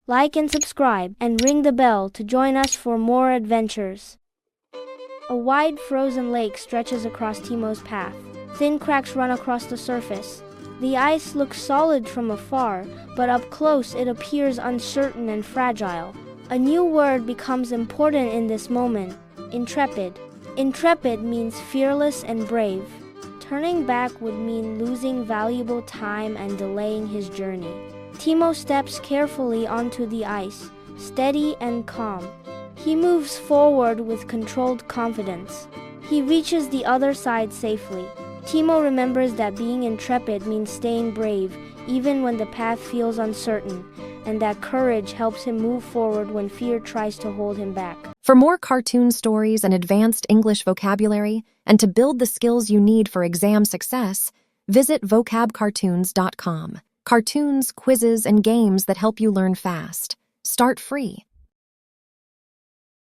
Like and subscribe, and ring the bell to join us for more adventures. A wide frozen lake stretches across Timo's path. Thin cracks run across the surface. The ice looks solid from afar, but up close it appears uncertain and fragile. A new word becomes important in this moment: intrepid. Intrepid means fearless and brave. Turning back would mean losing valuable time and delaying his journey. Timo steps carefully onto the ice, steady and calm. He moves forward with controlled confidence. He reaches the other side safely. Timo remembers that being intrepid means staying brave, even when the path feels uncertain, and that courage helps him move forward when fear tries to hold him back. For more cartoon stories and advanced English vocabulary, and to build the skills you need for exam success, visit vocabcartoons.com. Cartoons, quizzes, and games that help you learn fast. Start free.